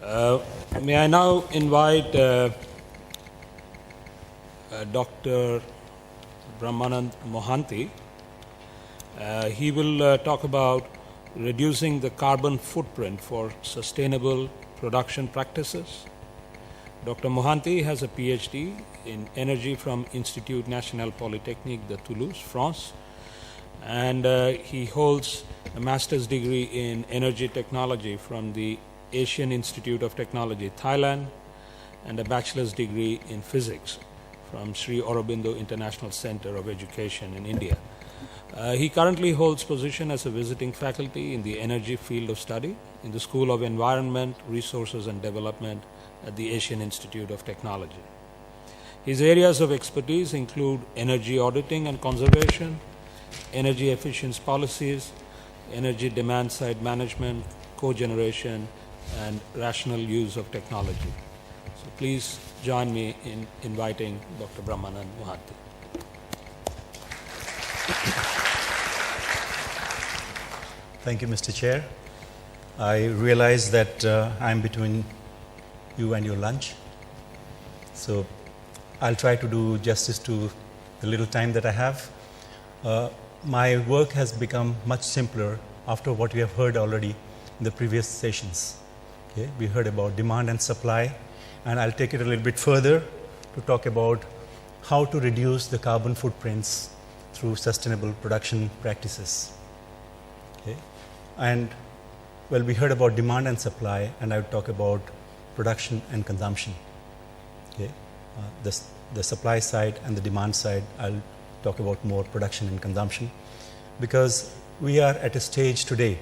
Uh, May I now invite Dr. Brahmanand Mohanty. He will talk about reducing the carbon footprint for sustainable production practices. Dr. Mohanty has a PhD in energy from Institut National Polytechnique de Toulouse, France, and he holds a master's degree in energy technology from the Asian Institute of Technology, Thailand, and a bachelor's degree in physics from Sri Aurobindo International Center of Education in India. He currently holds position as a visiting faculty in the energy field of study in the School of Environment, Resources and Development at the Asian Institute of Technology. His areas of expertise include energy auditing and conservation, energy efficiency policies, energy demand side management, cogeneration, and rational use of technology. So please join me in inviting Dr. Brahmanand Mohanty. Thank you, Mr. Chair. I realize that I'm between you and your lunch, so I'll try to do justice to the little time that I have. My work has become much simpler after what we have heard already in the previous sessions. Okay? We heard about demand and supply, and I'll take it a little bit further to talk about how to reduce the carbon footprints through sustainable production practices. Okay? And well, we heard about demand and supply, and I would talk about production and consumption. Okay? The supply side and the demand side, I'll talk about more production and consumption, because we are at a stage today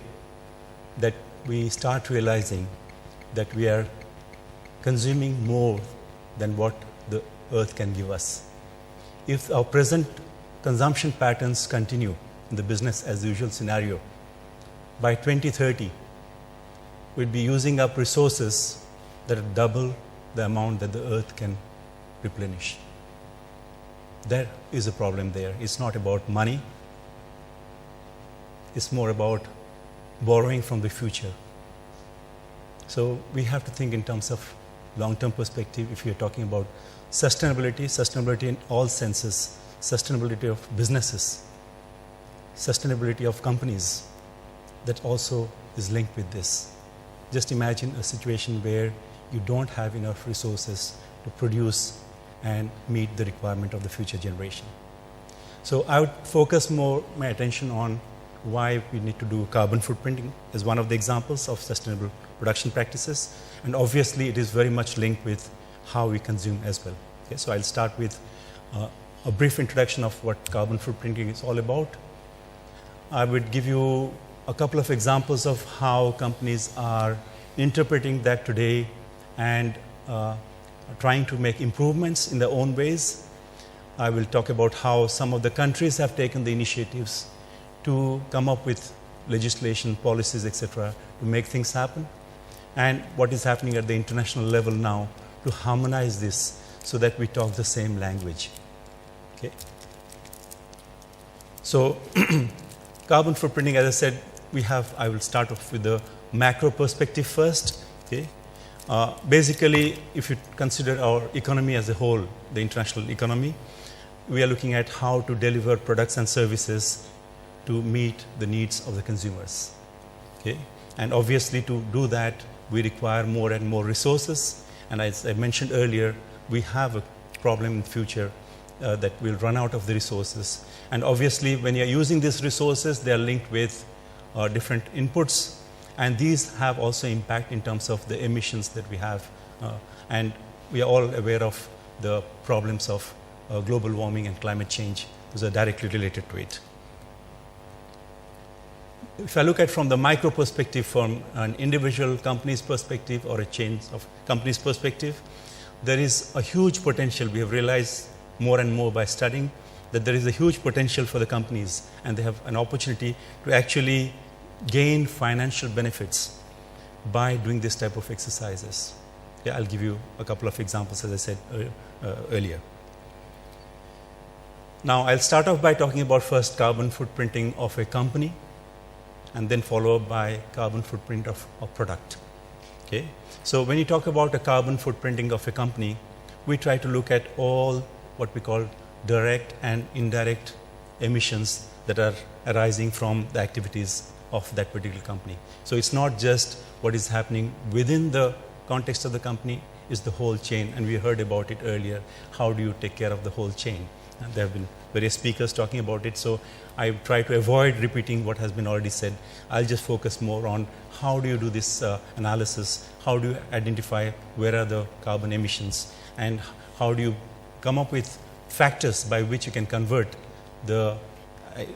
that we start realizing that we are consuming more than what the earth can give us. If our present consumption patterns continue in the business as usual scenario, by 2030, we'll be using up resources that are double the amount that the earth can replenish. There is a problem there. It's not about money. It's more about borrowing from the future. So we have to think in terms of long-term perspective if you're talking about sustainability in all senses, sustainability of businesses, sustainability of companies, that also is linked with this. Just imagine a situation where you don't have enough resources to produce and meet the requirement of the future generation. So I would focus more my attention on why we need to do carbon footprinting as one of the examples of sustainable production practices, and obviously it is very much linked with how we consume as well. Okay, so I'll start with a brief introduction of what carbon footprinting is all about. I would give you a couple of examples of how companies are interpreting that today and trying to make improvements in their own ways. I will talk about how some of the countries have taken the initiatives to come up with legislation, policies, etc., to make things happen, and what is happening at the international level now to harmonize this so that we talk the same language. Okay. So carbon footprinting, as I said, I will start off with the macro perspective first. Okay. Basically, if you consider our economy as a whole, the international economy, we are looking at how to deliver products and services to meet the needs of the consumers. Okay? And obviously, to do that, we require more and more resources. And as I mentioned earlier, we have a problem in the future that we'll run out of the resources. And obviously, when you're using these resources, they are linked with different inputs. And these have also impact in terms of the emissions that we have. And we are all aware of the problems of global warming and climate change. Those are directly related to it. If I look at from the micro perspective, from an individual company's perspective or a chain of companies' perspective, there is a huge potential. We have realized more and more by studying that there is a huge potential for the companies, and they have an opportunity to actually gain financial benefits by doing this type of exercises. Yeah, I'll give you a couple of examples, as I said earlier. Now, I'll start off by talking about first carbon footprinting of a company, and then followed by carbon footprint of a product. Okay? So when you talk about a carbon footprinting of a company, we try to look at all what we call direct and indirect emissions that are arising from the activities of that particular company. So it's not just what is happening within the context of the company, it's the whole chain, and we heard about it earlier. How do you take care of the whole chain? And there have been various speakers talking about it, so I try to avoid repeating what has been already said. I'll just focus more on how do you do this analysis, how do you identify where are the carbon emissions, and how do you come up with factors by which you can convert the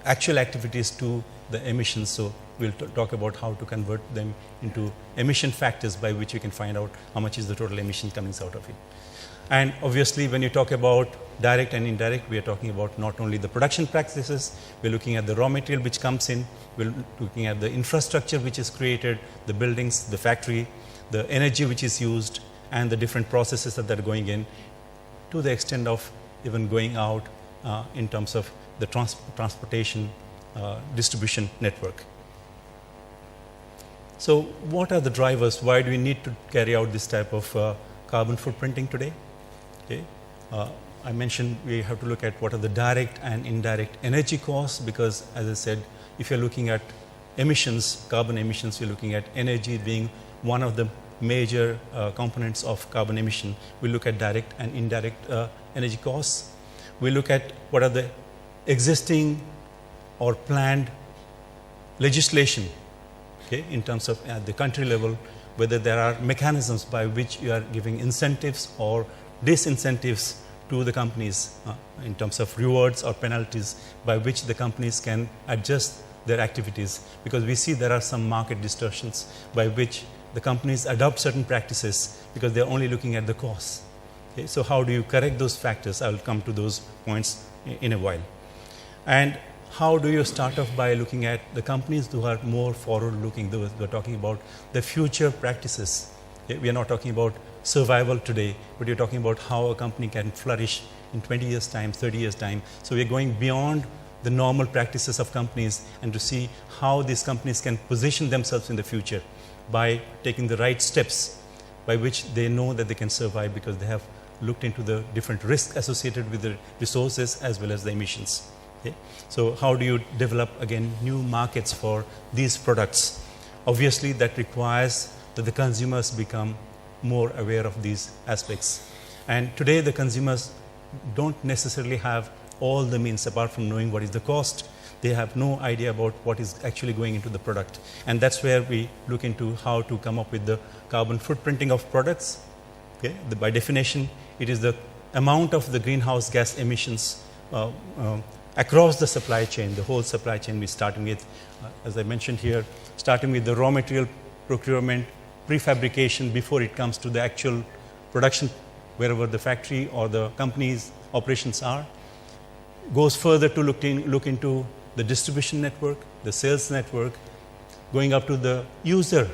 actual activities to the emissions. So we'll talk about how to convert them into emission factors by which you can find out how much is the total emission coming out of it. And obviously, when you talk about direct and indirect, we are talking about not only the production practices, we're looking at the raw material which comes in, we're looking at the infrastructure which is created, the buildings, the factory, the energy which is used, and the different processes that are going in, to the extent of even going out in terms of the transportation distribution network. So what are the drivers? Why do we need to carry out this type of carbon footprinting today? Okay. I mentioned we have to look at what are the direct and indirect energy costs, because as I said, if you're looking at emissions, carbon emissions, you're looking at energy being one of the major components of carbon emission. We look at direct and indirect energy costs. We look at what are the existing or planned legislation, okay, in terms of at the country level, whether there are mechanisms by which you are giving incentives or disincentives to the companies in terms of rewards or penalties by which the companies can adjust their activities, because we see there are some market distortions by which the companies adopt certain practices because they're only looking at the costs. Okay, so how do you correct those factors? I will come to those points in a while. And how do you start off by looking at the companies who are more forward-looking? We're talking about the future practices. Okay, we are not talking about survival today, but you're talking about how a company can flourish in 20 years' time, 30 years' time. So we're going beyond the normal practices of companies and to see how these companies can position themselves in the future by taking the right steps by which they know that they can survive, because they have looked into the different risks associated with the resources as well as the emissions. Okay? So how do you develop, again, new markets for these products? Obviously, that requires that the consumers become more aware of these aspects. And today, the consumers don't necessarily have all the means apart from knowing what is the cost. They have no idea about what is actually going into the product. And that's where we look into how to come up with the carbon footprinting of products. Okay? By definition, it is the amount of the greenhouse gas emissions across the supply chain, the whole supply chain. We're starting with, as I mentioned here, starting with the raw material procurement, prefabrication before it comes to the actual production, wherever the factory or the company's operations are. Goes further to look into the distribution network, the sales network, going up to the user,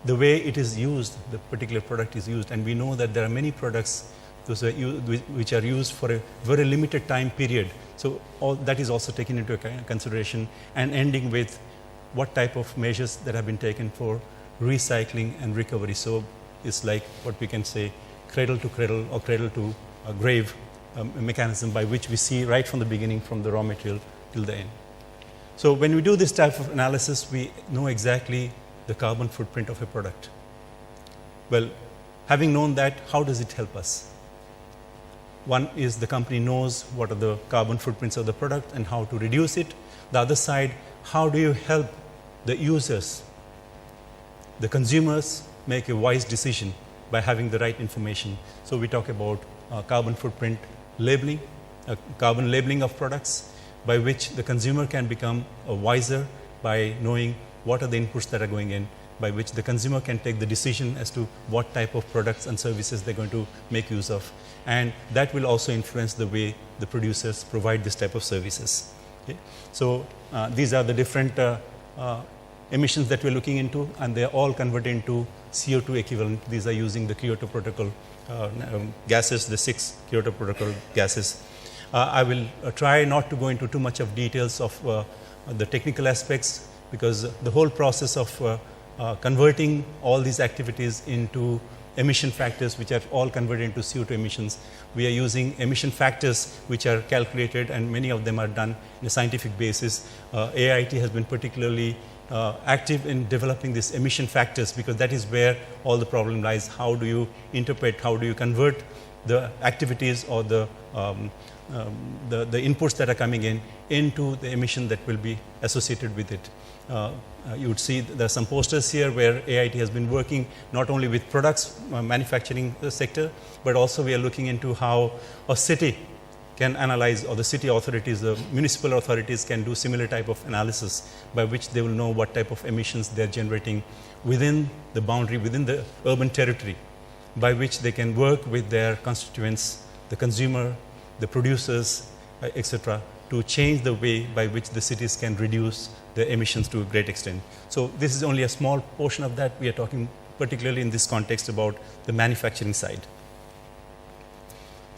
the way it is used, the particular product is used. And we know that there are many products which are used for a very limited time period. So all that is also taken into consideration, and ending with what type of measures that have been taken for recycling and recovery. So it's like what we can say cradle to cradle or cradle to grave mechanism by which we see right from the beginning, from the raw material till the end. So when we do this type of analysis, we know exactly the carbon footprint of a product. Well, having known that, how does it help us? One is the company knows what are the carbon footprints of the product and how to reduce it. The other side, how do you help the users, the consumers, make a wise decision by having the right information? So we talk about carbon footprint labeling, carbon labeling of products, by which the consumer can become wiser by knowing what are the inputs that are going in, by which the consumer can take the decision as to what type of products and services they're going to make use of. And that will also influence the way the producers provide this type of services. Okay? So these are the different emissions that we're looking into, and they're all converted into CO2 equivalent. These are using the Kyoto Protocol gases, the 6 Kyoto Protocol gases. I will try not to go into too much of details of the technical aspects, because the whole process of converting all these activities into emission factors, which are all converted into CO2 emissions. We are using emission factors which are calculated, and many of them are done on a scientific basis. AIT has been particularly active in developing these emission factors, because that is where all the problem lies. How do you interpret, how do you convert the activities or the inputs that are coming in into the emission that will be associated with it. You would see there are some posters here where AIT has been working not only with products manufacturing sector, but also we are looking into how a city can analyze, or the city authorities, the municipal authorities can do similar type of analysis by which they will know what type of emissions they are generating within the boundary, within the urban territory, by which they can work with their constituents, the consumer, the producers, etc., to change the way by which the cities can reduce their emissions to a great extent. So this is only a small portion of that. We are talking particularly in this context about the manufacturing side.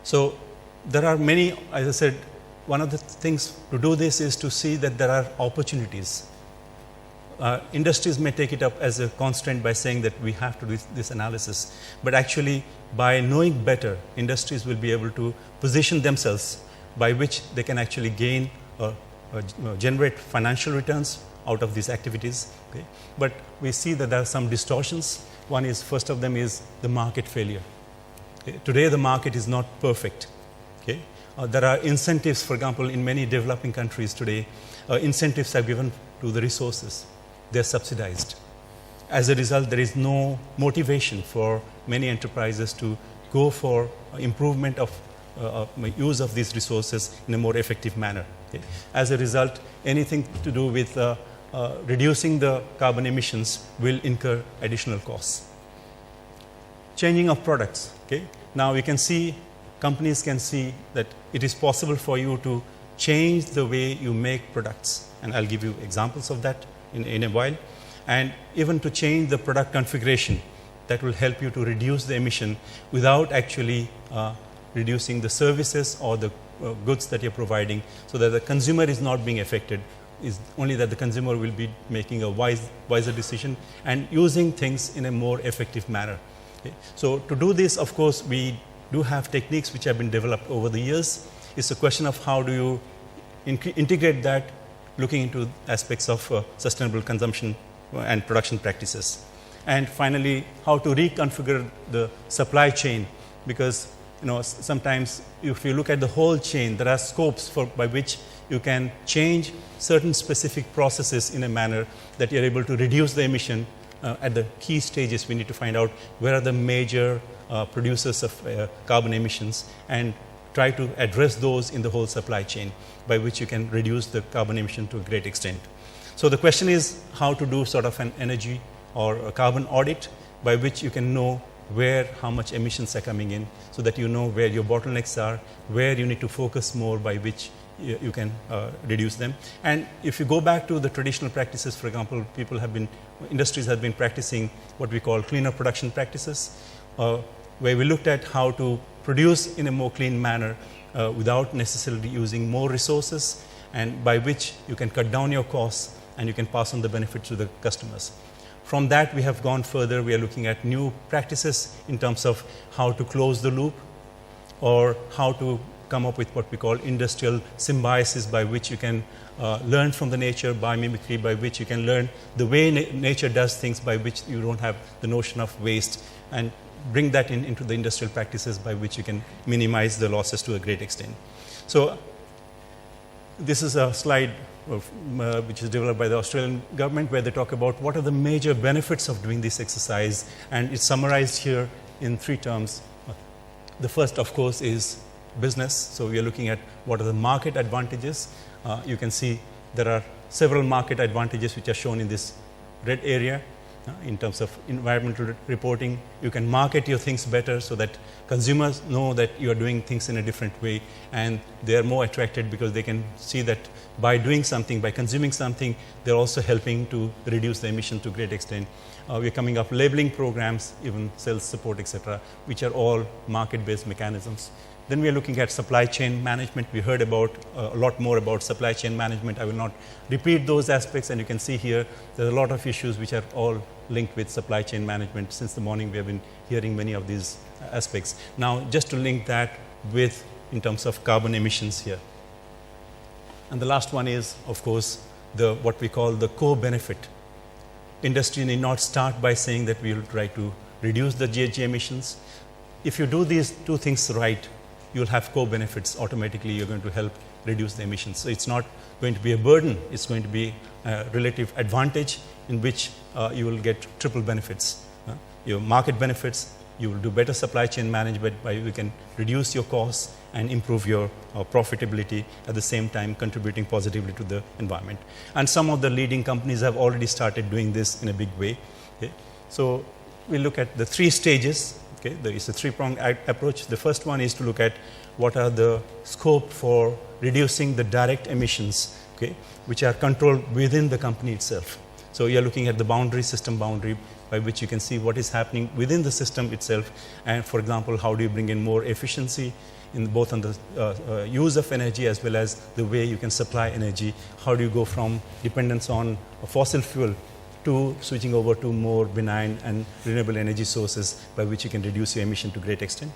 So there are many, as I said, one of the things to do this is to see that there are opportunities. Industries may take it up as a constraint by saying that we have to do this analysis, but actually by knowing better, industries will be able to position themselves by which they can actually gain generate financial returns out of these activities. Okay? But we see that there are some distortions. One is, first of them is the market failure. Okay? Today the market is not perfect. Okay? There are incentives, for example, in many developing countries today, incentives are given to the resources. They're subsidized. As a result, there is no motivation for many enterprises to go for improvement of use of these resources in a more effective manner. Okay? As a result, anything to do with reducing the carbon emissions will incur additional costs. Changing of products. Okay? Now you can see, companies can see that it is possible for you to change the way you make products, and I'll give you examples of that in a while, and even to change the product configuration that will help you to reduce the emission without actually reducing the services or the goods that you're providing, so that the consumer is not being affected, is only that the consumer will be making a wiser decision and using things in a more effective manner. Okay? So to do this, of course, we do have techniques which have been developed over the years. It's a question of how do you integrate that, looking into aspects of sustainable consumption and production practices. And finally, how to reconfigure the supply chain, because sometimes if you look at the whole chain, there are scopes by which you can change certain specific processes in a manner that you're able to reduce the emission. At the key stages, we need to find out where are the major producers of carbon emissions and try to address those in the whole supply chain, by which you can reduce the carbon emission to a great extent. So the question is how to do sort of an energy or a carbon audit by which you can know how much emissions are coming in, so that you know where your bottlenecks are, where you need to focus more by which you can reduce them. And if you go back to the traditional practices, for example, industries have been practicing what we call cleaner production practices, where we looked at how to produce in a more clean manner without necessarily using more resources, and by which you can cut down your costs and you can pass on the benefit to the customers. From that, we have gone further. We are looking at new practices in terms of how to close the loop, or how to come up with what we call industrial symbiosis, by which you can learn from the nature, biomimicry, by which you can learn the way nature does things, by which you don't have the notion of waste, and bring that into the industrial practices by which you can minimize the losses to a great extent. So this is a slide which is developed by the Australian government, where they talk about what are the major benefits of doing this exercise, and it's summarized here in 3 terms. The first, of course, is business. So we are looking at what are the market advantages. You can see there are several market advantages which are shown in this red area. In terms of environmental reporting, you can market your things better so that consumers know that you are doing things in a different way, and they are more attracted because they can see that by doing something, by consuming something, they're also helping to reduce the emission to a great extent. We're coming up labeling programs, even sales support, etc., which are all market-based mechanisms. Then we are looking at supply chain management. We heard about a lot more about supply chain management. I will not repeat those aspects, and you can see here there are a lot of issues which are all linked with supply chain management. Since the morning, we have been hearing many of these aspects. Now, just to link that with in terms of carbon emissions here. And the last one is, of course, what we call the co-benefit. Industry need not start by saying that we will try to reduce the GHG emissions. If you do these two things right, you'll have co-benefits. Automatically, you're going to help reduce the emissions. So it's not going to be a burden. It's going to be a relative advantage in which you will get triple benefits. Your market benefits, you will do better supply chain management by you can reduce your costs and improve your profitability, at the same time contributing positively to the environment. And some of the leading companies have already started doing this in a big way. Okay? So we look at the three stages. Okay? There is a three-pronged approach. The first one is to look at what are the scope for reducing the direct emissions, okay, which are controlled within the company itself. So you're looking at the boundary, system boundary, by which you can see what is happening within the system itself. And for example, how do you bring in more efficiency in both on the use of energy as well as the way you can supply energy? How do you go from dependence on a fossil fuel to switching over to more benign and renewable energy sources by which you can reduce your emission to a great extent?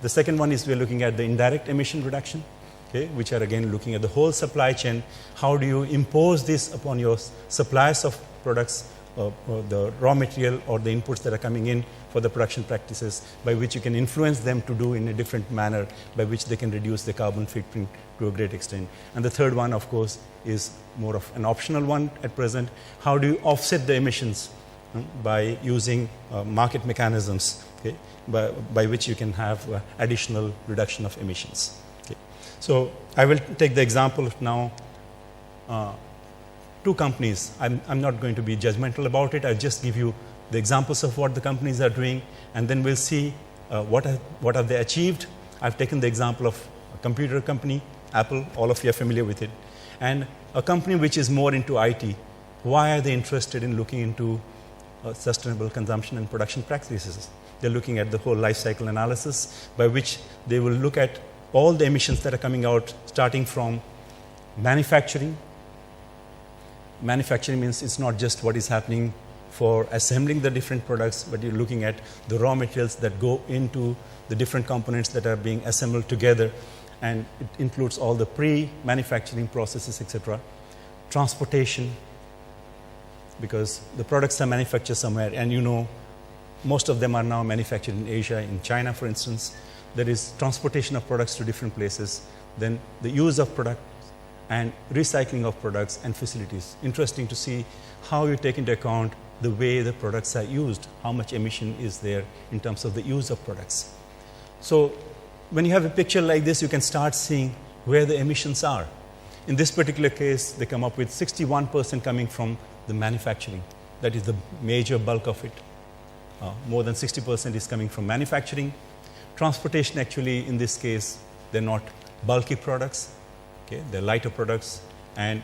The second one is we're looking at the indirect emission reduction, okay, which are again looking at the whole supply chain. How do you impose this upon your suppliers of products, or the raw material or the inputs that are coming in for the production practices, by which you can influence them to do in a different manner, by which they can reduce the carbon footprint to a great extent. And the third one, of course, is more of an optional one at present. How do you offset the emissions by using market mechanisms, okay, by which you can have additional reduction of emissions. Okay. So I will take the example of now two companies. I'm not going to be judgmental about it. I'll just give you the examples of what the companies are doing, and then we'll see what have they achieved. I've taken the example of a computer company, Apple. All of you are familiar with it. And a company which is more into IT. Why are they interested in looking into sustainable consumption and production practices? They're looking at the whole life cycle analysis, by which they will look at all the emissions that are coming out, starting from manufacturing. Manufacturing means it's not just what is happening for assembling the different products, but you're looking at the raw materials that go into the different components that are being assembled together, and it includes all the pre-manufacturing processes, etc. Transportation, because the products are manufactured somewhere, and you know, most of them are now manufactured in Asia, in China, for instance. There is transportation of products to different places, then the use of product and recycling of products and facilities. Interesting to see how you take into account the way the products are used, how much emission is there in terms of the use of products. So when you have a picture like this, you can start seeing where the emissions are. In this particular case, they come up with 61% coming from the manufacturing. That is the major bulk of it. More than 60% is coming from manufacturing. Transportation, actually, in this case, they're not bulky products. Okay, they're lighter products, and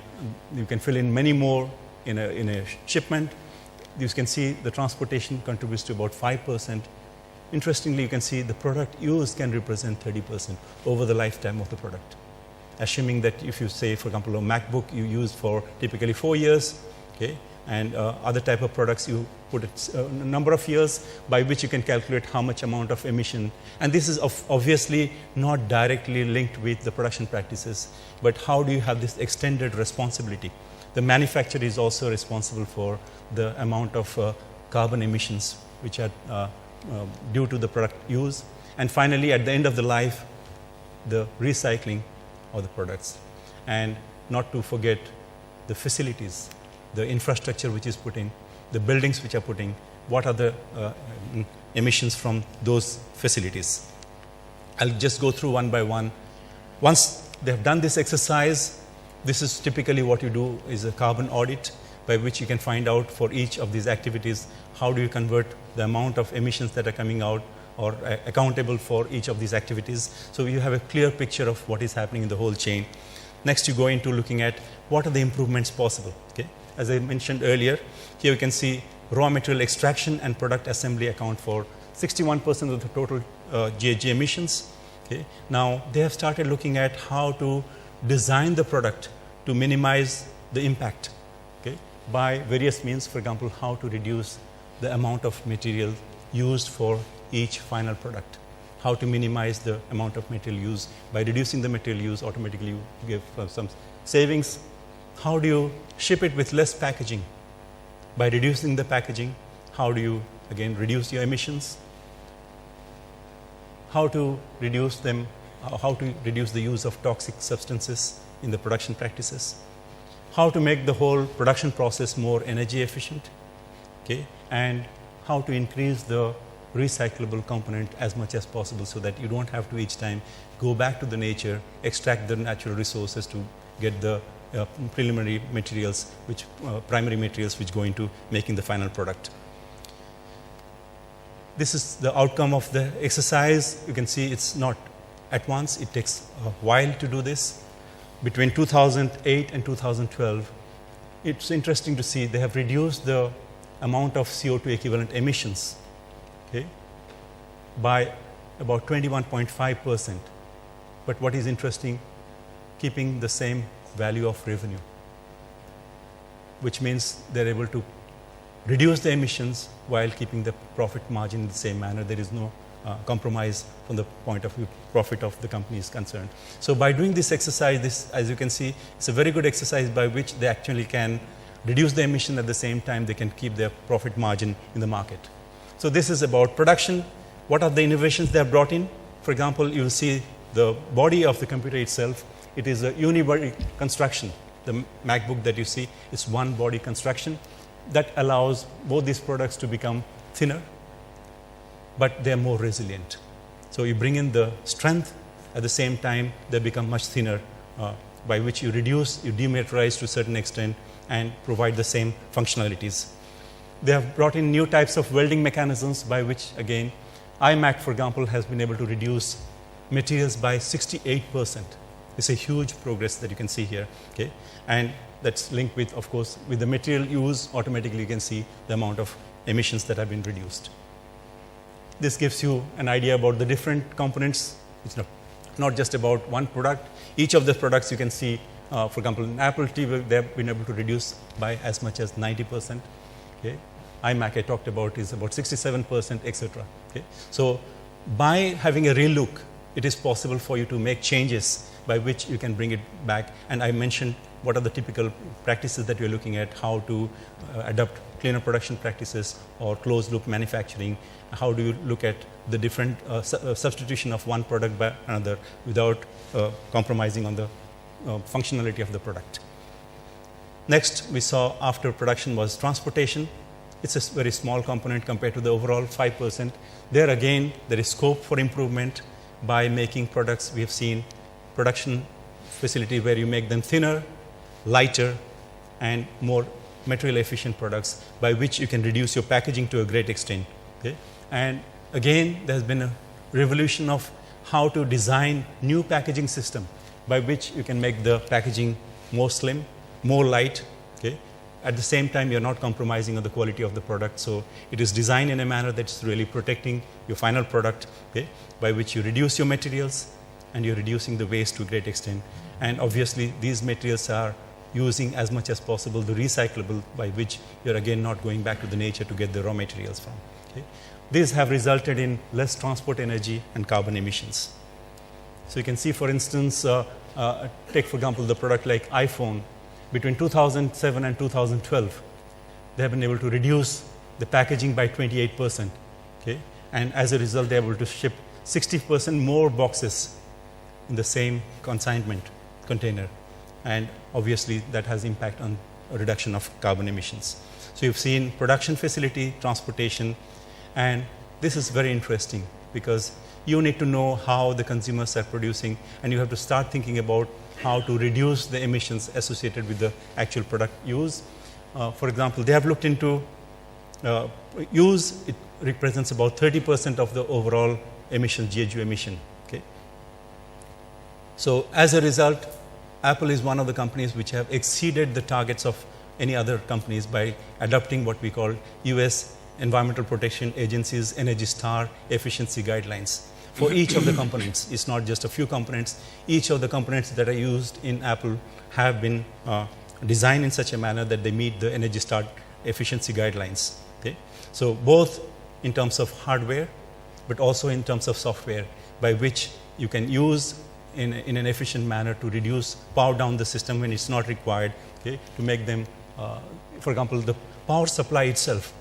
you can fill in many more in a shipment. You can see the transportation contributes to about 5%. Interestingly, you can see the product used can represent 30% over the lifetime of the product. Assuming that if you say, for example, a MacBook you use for typically 4 years, okay, and other type of products you put a number of years, by which you can calculate how much amount of emission. And this is obviously not directly linked with the production practices, but how do you have this extended responsibility? The manufacturer is also responsible for the amount of carbon emissions which are due to the product use. And finally, at the end of the life, the recycling of the products. And not to forget the facilities, the infrastructure which is put in, the buildings which are put in, what are the emissions from those facilities. I'll just go through one by one. Once they have done this exercise, this is typically what you do is a carbon audit, by which you can find out for each of these activities, how do you convert the amount of emissions that are coming out or accountable for each of these activities. So you have a clear picture of what is happening in the whole chain. Next, you go into looking at what are the improvements possible. Okay? As I mentioned earlier, here you can see raw material extraction and product assembly account for 61% of the total GHG emissions. Okay? Now, they have started looking at how to design the product to minimize the impact, okay, by various means. For example, how to reduce the amount of material used for each final product. How to minimize the amount of material use. By reducing the material use, automatically you give some savings. How do you ship it with less packaging? By reducing the packaging, how do you again reduce your emissions? How to reduce them, how to reduce the use of toxic substances in the production practices? How to make the whole production process more energy efficient, okay? And how to increase the recyclable component as much as possible so that you don't have to each time go back to the nature, extract the natural resources to get the preliminary materials, which primary materials which go into making the final product. This is the outcome of the exercise. You can see it's not at once, it takes a while to do this. Between 2008 and 2012, it's interesting to see they have reduced the amount of CO2 equivalent emissions, okay, by about 21.5%. But what is interesting, keeping the same value of revenue, which means they're able to reduce the emissions while keeping the profit margin in the same manner. There is no compromise from the point of view profit of the company is concerned. So by doing this exercise, this, as you can see, it's a very good exercise by which they actually can reduce the emission at the same time they can keep their profit margin in the market. So this is about production. What are the innovations they have brought in? For example, you will see the body of the computer itself. It is a unibody construction. The MacBook that you see is one body construction that allows both these products to become thinner, but they are more resilient. So you bring in the strength, at the same time they become much thinner, by which you reduce, you dematerialize to a certain extent and provide the same functionalities. They have brought in new types of welding mechanisms by which, again, iMac, for example, has been able to reduce materials by 68%. It's a huge progress that you can see here, okay? And that's linked with, of course, with the material use, automatically you can see the amount of emissions that have been reduced. This gives you an idea about the different components. It's not just about one product. Each of the products you can see, for example, in Apple TV, they have been able to reduce by as much as 90%. Okay? iMac I talked about is about 67%, etc. Okay? So by having a real look, it is possible for you to make changes by which you can bring it back. And I mentioned what are the typical practices that you're looking at, how to adopt cleaner production practices or closed loop manufacturing. How do you look at the different substitution of one product by another without compromising on the functionality of the product. Next, we saw after production was transportation. It's a very small component compared to the overall 5%. There again, there is scope for improvement by making products. We have seen production facility where you make them thinner, lighter, and more material efficient products by which you can reduce your packaging to a great extent. Okay? And again, there's been a revolution of how to design new packaging system by which you can make the packaging more slim, more light. Okay? At the same time, you're not compromising on the quality of the product. So it is designed in a manner that's really protecting your final product, okay? By which you reduce your materials and you're reducing the waste to a great extent. And obviously, these materials are using as much as possible the recyclable, by which you're again not going back to the nature to get the raw materials from. Okay? These have resulted in less transport energy and carbon emissions. So you can see, for instance, take for example the product like iPhone. Between 2007 and 2012, they have been able to reduce the packaging by 28%. Okay? And as a result, they're able to ship 60% more boxes in the same consignment container. And obviously, that has impact on a reduction of carbon emissions. So you've seen production facility, transportation, and this is very interesting because you need to know how the consumers are producing, and you have to start thinking about how to reduce the emissions associated with the actual product use. For example, they have looked into use. It represents about 30% of the overall emission, GHG emission. Okay? So as a result, Apple is one of the companies which have exceeded the targets of any other companies by adopting what we call US Environmental Protection Agency's Energy Star efficiency guidelines. For each of the components, it's not just a few components. Each of the components that are used in Apple have been designed in such a manner that they meet the Energy Star efficiency guidelines. Okay? So both in terms of hardware, but also in terms of software, by which you can use in an efficient manner to reduce power down the system when it's not required, okay? To make them, for example, the power supply itself.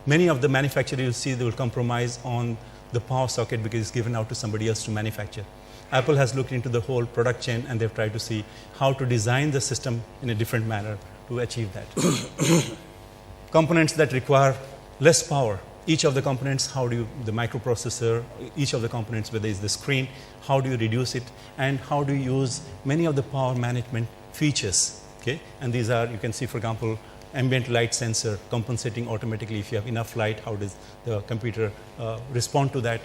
Many of the manufacturers you'll see they will compromise on the power socket because it's given out to somebody else to manufacture. Apple has looked into the whole product chain and they've tried to see how to design the system in a different manner to achieve that. Components that require less power. Each of the components, how do you, the microprocessor, each of the components, whether it's the screen, how do you reduce it, and how do you use many of the power management features. Okay? And these are, you can see, for example, ambient light sensor compensating automatically if you have enough light, how does the computer respond to that.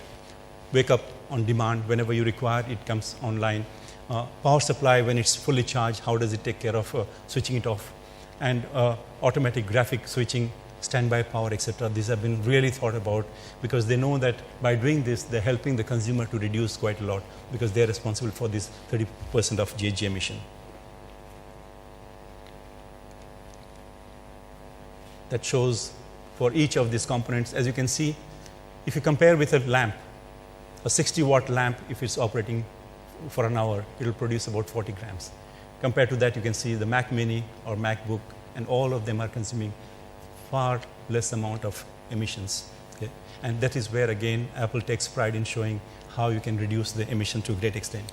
Wake up on demand whenever you require, it comes online. Power supply, when it's fully charged, how does it take care of switching it off. And automatic graphic switching, standby power, etc. These have been really thought about because they know that by doing this, they're helping the consumer to reduce quite a lot because they're responsible for this 30% of GHG emission. That shows for each of these components. As you can see, if you compare with a lamp, a 60-watt lamp, if it's operating for an hour, it will produce about 40 grams. Compared to that, you can see the Mac Mini or MacBook, and all of them are consuming far less amount of emissions. Okay? And that is where, again, Apple takes pride in showing how you can reduce the emission to a great extent.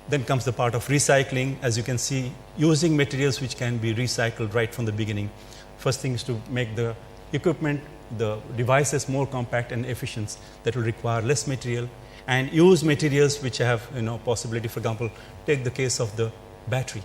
Then comes the part of recycling. As you can see, using materials which can be recycled right from the beginning. First thing is to make the equipment, the devices more compact and efficient that will require less material, and use materials which have possibility. For example, take the case of the battery.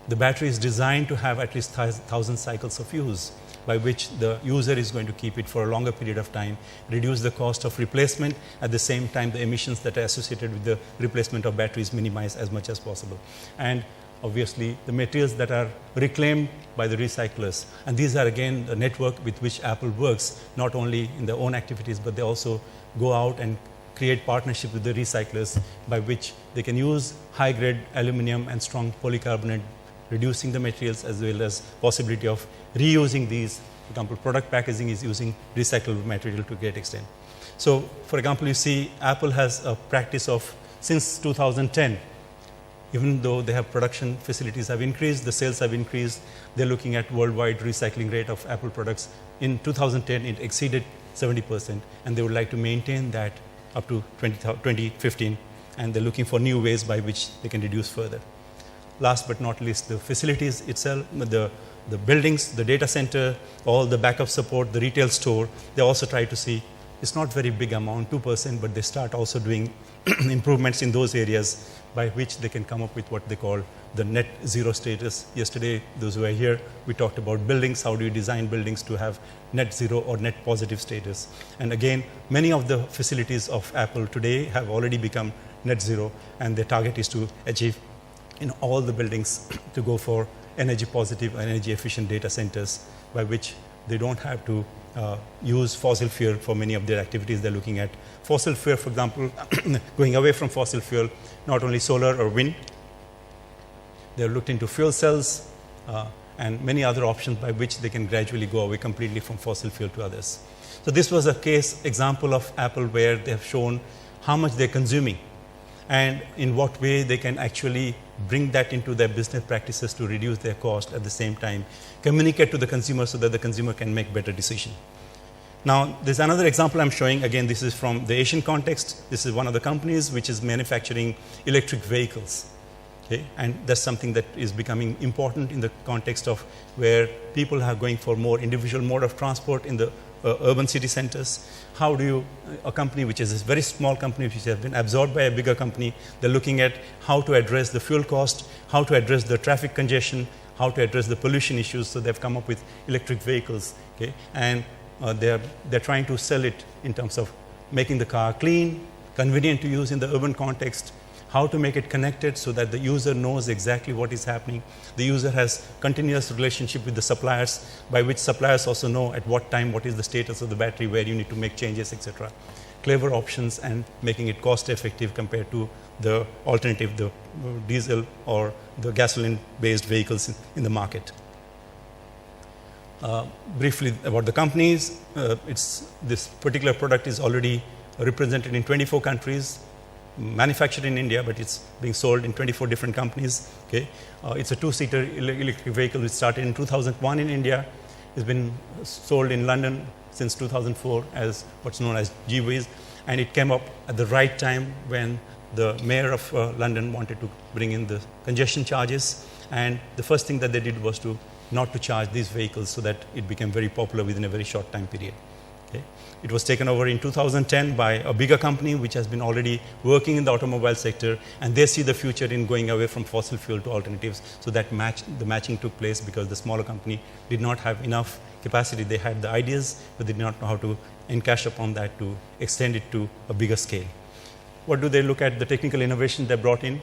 The battery is designed to have at least 1,000 cycles of use, by which the user is going to keep it for a longer period of time, reduce the cost of replacement, at the same time the emissions that are associated with the replacement of batteries minimized as much as possible. And obviously the materials that are reclaimed by the recyclers. And these are again the network with which Apple works, not only in their own activities, but they also go out and create partnership with the recyclers by which they can use high-grade aluminum and strong polycarbonate, reducing the materials as well as possibility of reusing these. For example, product packaging is using recyclable material to a great extent. So, for example, you see Apple has a practice of, since 2010, even though they have production facilities have increased, the sales have increased, they're looking at worldwide recycling rate of Apple products. In 2010, it exceeded 70%, and they would like to maintain that up to 2015, and they're looking for new ways by which they can reduce further. Last but not least, the facilities itself, the buildings, the data center, all the backup support, the retail store, they also try to see, it's not very big amount, 2%, but they start also doing improvements in those areas by which they can come up with what they call the net zero status. Yesterday, those who were here, we talked about buildings, how do you design buildings to have net zero or net positive status. And again, many of the facilities of Apple today have already become net zero, and their target is to achieve in all the buildings to go for energy positive and energy efficient data centers, by which they don't have to use fossil fuel for many of their activities. They're looking at fossil fuel, for example, going away from fossil fuel, not only solar or wind. They've looked into fuel cells and many other options by which they can gradually go away completely from fossil fuel to others. So this was a case example of Apple where they have shown how much they're consuming and in what way they can actually bring that into their business practices to reduce their cost, at the same time communicate to the consumer so that the consumer can make better decision. Now, there's another example I'm showing. Again, this is from the Asian context. This is one of the companies which is manufacturing electric vehicles. Okay? And that's something that is becoming important in the context of where people are going for more individual mode of transport in the urban city centers. How do you, a company which is a very small company which has been absorbed by a bigger company, they're looking at how to address the fuel cost, how to address the traffic congestion, how to address the pollution issues. So they've come up with electric vehicles. Okay? And they're trying to sell it in terms of making the car clean, convenient to use in the urban context, how to make it connected so that the user knows exactly what is happening. The user has continuous relationship with the suppliers, by which suppliers also know at what time, what is the status of the battery, where you need to make changes, etc. Clever options and making it cost effective compared to the alternative, the diesel or the gasoline-based vehicles in the market. Briefly about the companies, this particular product is already represented in 24 countries, manufactured in India, but it's being sold in 24 different companies. Okay, it's a two-seater electric vehicle which started in 2001 in India. It's been sold in London since 2004 as what's known as G-Ways, and it came up at the right time when the mayor of London wanted to bring in the congestion charges, and the first thing that they did was not to charge these vehicles, so that it became very popular within a very short time period. Okay. It was taken over in 2010 by a bigger company which has been already working in the automobile sector, and they see the future in going away from fossil fuel to alternatives. So that the matching took place because the smaller company did not have enough capacity. They had the ideas, but they did not know how to encash upon that to extend it to a bigger scale. What do they look at? The technical innovation they brought in,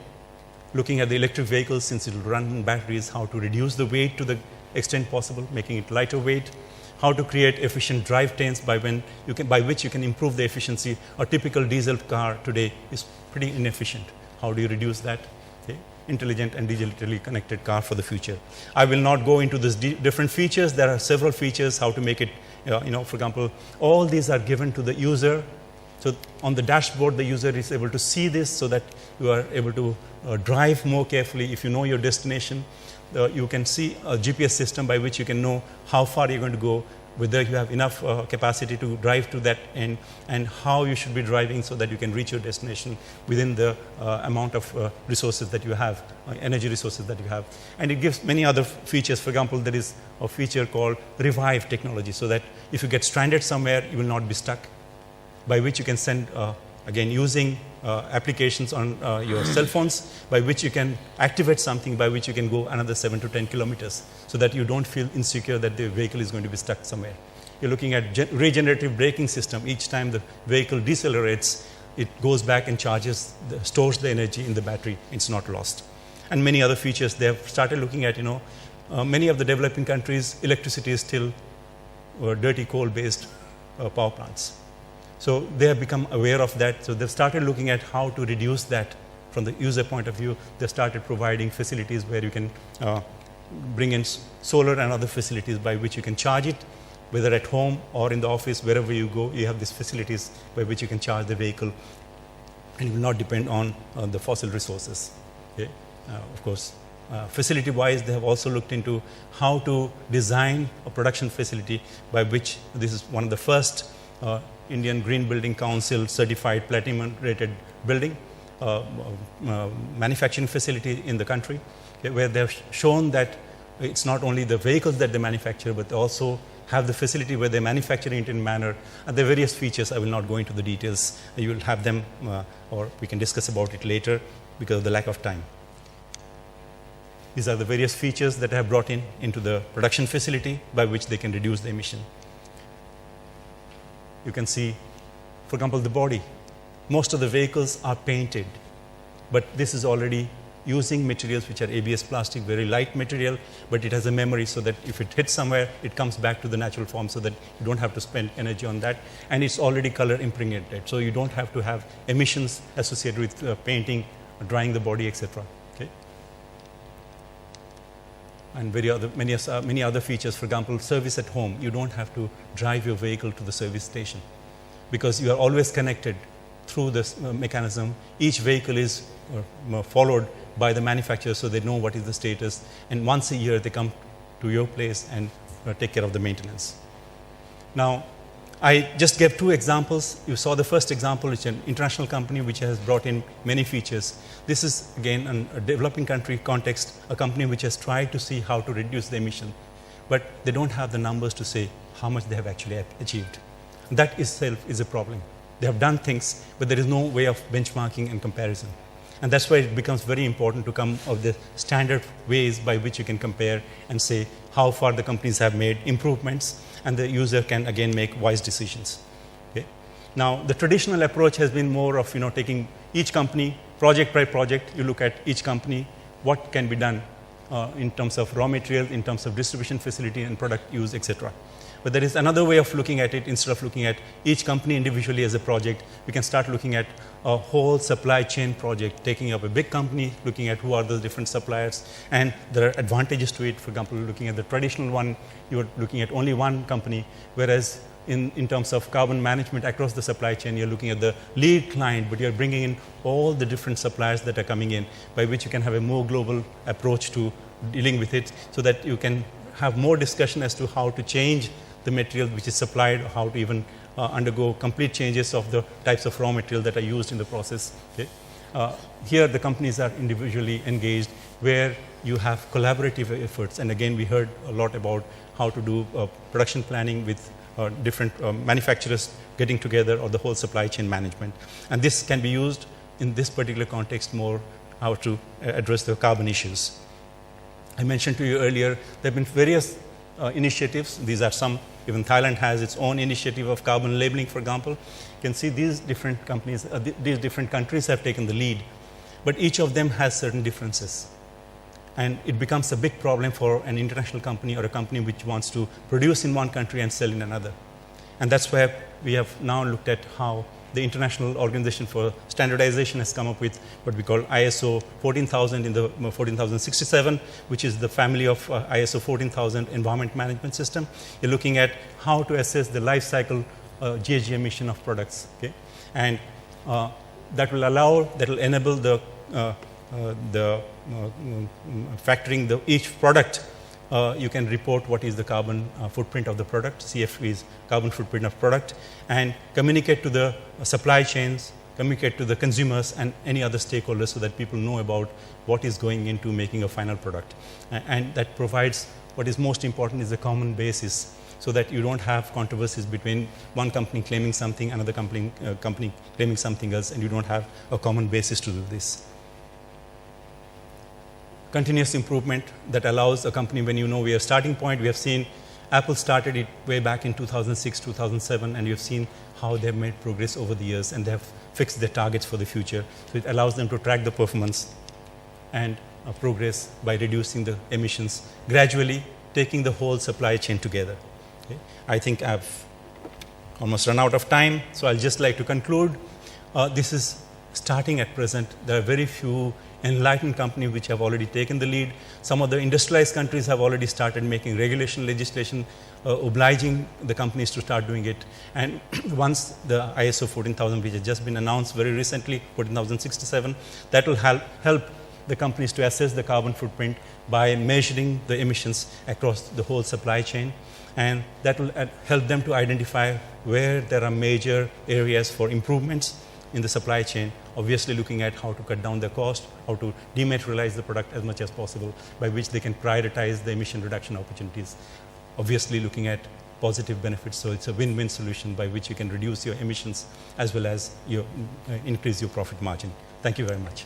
looking at the electric vehicles, since it will run on batteries, how to reduce the weight to the extent possible, making it lighter weight, how to create efficient drivetrains by which you can improve the efficiency. A typical diesel car today is pretty inefficient. How do you reduce that? Okay. Intelligent and digitally connected car for the future. I will not go into these different features. There are several features, how to make it, for example, all these are given to the user. So on the dashboard, the user is able to see this so that you are able to drive more carefully. If you know your destination, you can see a GPS system by which you can know how far you're going to go, whether you have enough capacity to drive to that end, and how you should be driving so that you can reach your destination within the amount of resources that you have, energy resources that you have. And it gives many other features. For example, there is a feature called Revive technology, so that if you get stranded somewhere, you will not be stuck, by which you can send, again, using applications on your cell phones, by which you can activate something by which you can go another 7 to 10 kilometers, so that you don't feel insecure that the vehicle is going to be stuck somewhere. You're looking at regenerative braking system. Each time the vehicle decelerates, it goes back and stores the energy in the battery. It's not lost. And many other features. They have started looking at, many of the developing countries, electricity is still dirty coal-based power plants. So they have become aware of that. So they've started looking at how to reduce that from the user point of view. They started providing facilities where you can bring in solar and other facilities by which you can charge it, whether at home or in the office, wherever you go, you have these facilities by which you can charge the vehicle, and you will not depend on the fossil resources. Okay? Of course, facility-wise, they have also looked into how to design a production facility by which this is one of the first Indian Green Building Council certified platinum rated building manufacturing facility in the country, okay, where they have shown that it's not only the vehicles that they manufacture, but they also have the facility where they're manufacturing it in manner. And there are various features. I will not go into the details. You will have them, or we can discuss about it later because of the lack of time. These are the various features that I have brought into the production facility by which they can reduce the emission. You can see, for example, the body. Most of the vehicles are painted, but this is already using materials which are ABS plastic, very light material, but it has a memory so that if it hits somewhere, it comes back to the natural form so that you don't have to spend energy on that. And it's already color impregnated, so you don't have to have emissions associated with painting, drying the body, etc. Okay? And many other features. For example, service at home. You don't have to drive your vehicle to the service station because you are always connected through this mechanism. Each vehicle is followed by the manufacturer, so they know what is the status. And once a year, they come to your place and take care of the maintenance. Now, I just gave two examples. You saw the first example, which is an international company which has brought in many features. This is, again, in a developing country context, a company which has tried to see how to reduce the emission, but they don't have the numbers to say how much they have actually achieved. That itself is a problem. They have done things, but there is no way of benchmarking and comparison. And that's why it becomes very important to come up with the standard ways by which you can compare and say how far the companies have made improvements, and the user can again make wise decisions. Okay? Now, the traditional approach has been more of taking each company project by project. You look at each company, what can be done in terms of raw material, in terms of distribution facility and product use, etc. But there is another way of looking at it. Instead of looking at each company individually as a project, we can start looking at a whole supply chain project, taking up a big company, looking at who are the different suppliers, and there are advantages to it. For example, looking at the traditional one, you are looking at only one company, whereas in terms of carbon management across the supply chain, you're looking at the lead client, but you're bringing in all the different suppliers that are coming in, by which you can have a more global approach to dealing with it, so that you can have more discussion as to how to change the material which is supplied, or how to even undergo complete changes of the types of raw material that are used in the process. Okay? Here the companies are individually engaged, where you have collaborative efforts, and again we heard a lot about how to do production planning with different manufacturers getting together, or the whole supply chain management. And this can be used in this particular context more, how to address the carbon issues. I mentioned to you earlier, there have been various initiatives. These are some. Even Thailand has its own initiative of carbon labeling, for example. You can see these different companies, these different countries have taken the lead, but each of them has certain differences. And it becomes a big problem for an international company, or a company which wants to produce in one country and sell in another. And that's where we have now looked at how the International Organization for Standardization has come up with what we call ISO 14000 in the 14067, which is the family of ISO 14000 environment management system. You're looking at how to assess the life cycle GHG emission of products. Okay? And that will enable the factoring each product. You can report what is the carbon footprint of the product. CFP is carbon footprint of product, and communicate to the supply chains, communicate to the consumers and any other stakeholders, so that people know about what is going into making a final product. And that provides, what is most important is a common basis, so that you don't have controversies between one company claiming something, another company claiming something else, and you don't have a common basis to do this. Continuous improvement that allows a company, when you know we have starting point. We have seen Apple started it way back in 2006, 2007, and you've seen how they've made progress over the years, and they have fixed their targets for the future. So it allows them to track the performance and progress by reducing the emissions, gradually taking the whole supply chain together. Okay? I think I've almost run out of time, so I'll just like to conclude. This is starting at present. There are very few enlightened companies which have already taken the lead. Some of the industrialized countries have already started making regulation legislation obliging the companies to start doing it. And once the ISO 14000, which has just been announced very recently, 14067, that will help the companies to assess the carbon footprint by measuring the emissions across the whole supply chain. And that will help them to identify where there are major areas for improvements in the supply chain, obviously looking at how to cut down the cost, how to dematerialize the product as much as possible, by which they can prioritize the emission reduction opportunities. Obviously looking at positive benefits, so it's a win-win solution by which you can reduce your emissions as well as increase your profit margin. Thank you very much.